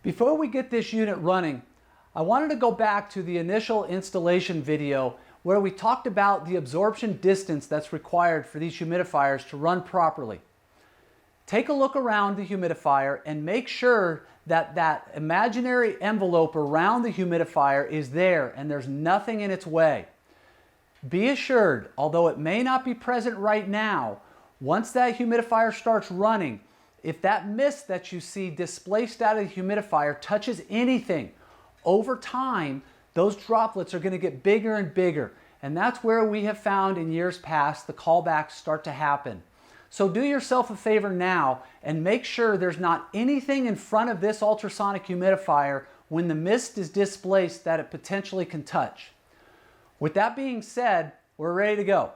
Before we get this unit running, I wanted to go back to the initial installation video where we talked about the absorption distance that's required for these humidifiers to run properly. Take a look around the humidifier and make sure that that imaginary envelope around the humidifier is there and there's nothing in its way. Be assured, although it may not be present right now, once that humidifier starts running, if that mist that you see displaced out of the humidifier touches anything, over time, those droplets are going to get bigger and bigger. And that's where we have found in years past the callbacks start to happen. So do yourself a favor now and make sure there's not anything in front of this ultrasonic humidifier when the mist is displaced that it potentially can touch. With that being said, we're ready to go.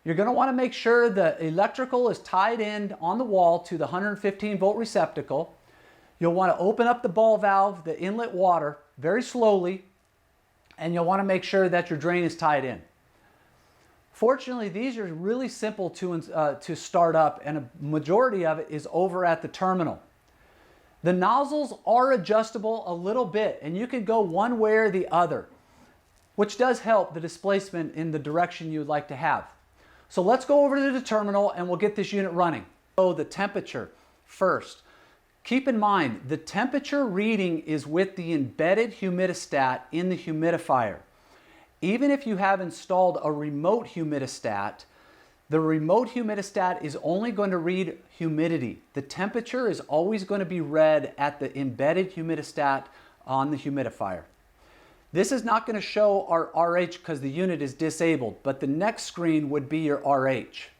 You're going to want to make sure the electrical is tied in on the wall to the 115 volt receptacle. You'll want to open up the ball valve, the inlet water, very slowly, and you'll want to make sure that your drain is tied in. Fortunately, these are really simple to start up, and a majority of it is over at the terminal. The nozzles are adjustable a little bit, and you can go one way or the other, which does help the displacement in the direction you would like to have. So let's go over to the terminal and we'll get this unit running. So the temperature first. Keep in mind, the temperature reading is with the embedded humidistat in the humidifier. Even if you have installed a remote humidistat, the remote humidistat is only going to read humidity. The temperature is always going to be read at the embedded humidistat on the humidifier. This is not going to show our RH because the unit is disabled, but the next screen would be your RH.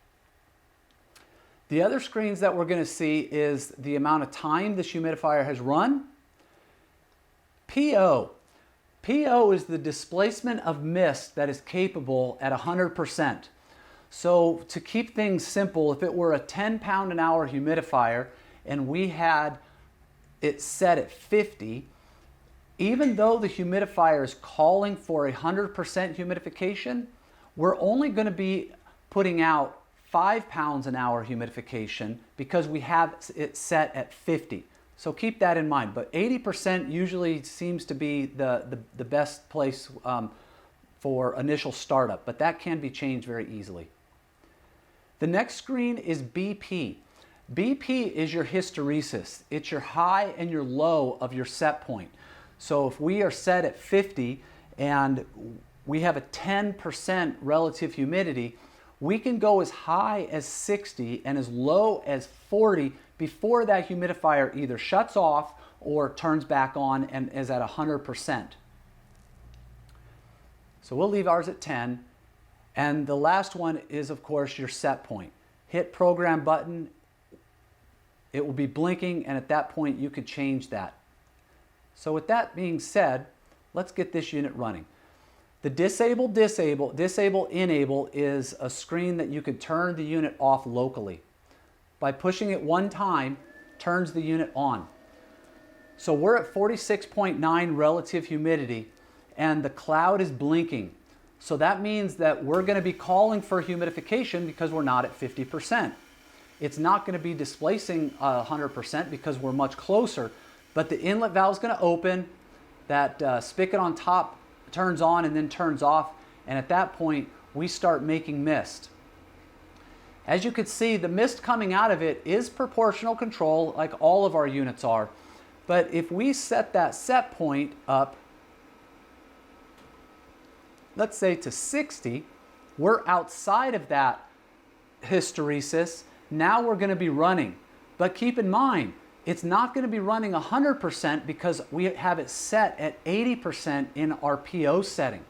The other screens that we're going to see is the amount of time this humidifier has run. PO. PO is the displacement of mist that is capable at 100%. So to keep things simple, if it were a 10 pound an hour humidifier and we had it set at 50, even though the humidifier is calling for 100% humidification, we're only going to be putting out 5 pounds an hour humidification because we have it set at 50. So keep that in mind. But 80% usually seems to be the best place for initial startup, but that can be changed very easily. The next screen is BP. BP is your hysteresis. It's your high and your low of your set point. So if we are set at 50 and we have a 10% relative humidity, we can go as high as 60 and as low as 40 before that humidifier either shuts off or turns back on and is at 100%. So we'll leave ours at 10. And the last one is, of course, your set point. Hit program button, it will be blinking, and at that point you could change that. So with that being said, let's get this unit running. The disable enable is a screen that you could turn the unit off locally. By pushing it one time, turns the unit on. So we're at 46.9 relative humidity and the cloud is blinking. So that means that we're going to be calling for humidification because we're not at 50%. It's not going to be displacing 100% because we're much closer, but the inlet valve is going to open, that spigot on top turns on and then turns off, and at that point we start making mist. As you can see, the mist coming out of it is proportional control like all of our units are, but if we set that set point up, let's say to 60, we're outside of that hysteresis. Now we're going to be running, but keep in mind, it's not going to be running 100% because we have it set at 80% in our PO setting.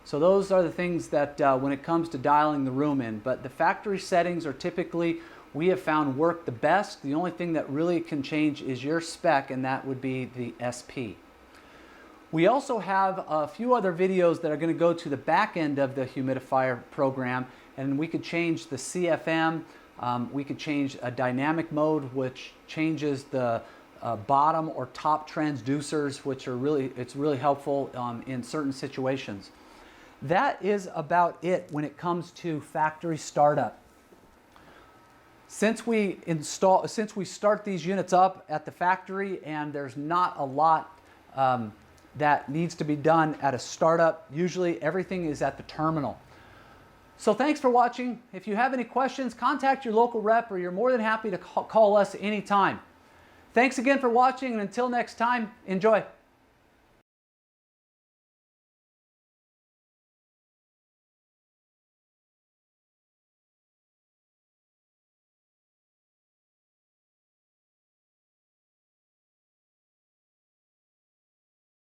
So those are the things that when it comes to dialing the room in, but the factory settings are typically, we have found, work the best. The only thing that really can change is your spec, and that would be the SP. We also have a few other videos that are going to go to the back end of the humidifier program, and we could change the CFM. We could change a dynamic mode, which changes the bottom or top transducers, which are really helpful in certain situations. That is about it when it comes to factory startup. Since we start these units up at the factory, and there's not a lot that needs to be done at a startup, usually everything is at the terminal. So thanks for watching. If you have any questions, contact your local rep, or you're more than happy to call us anytime. Thanks again for watching, and until next time, enjoy.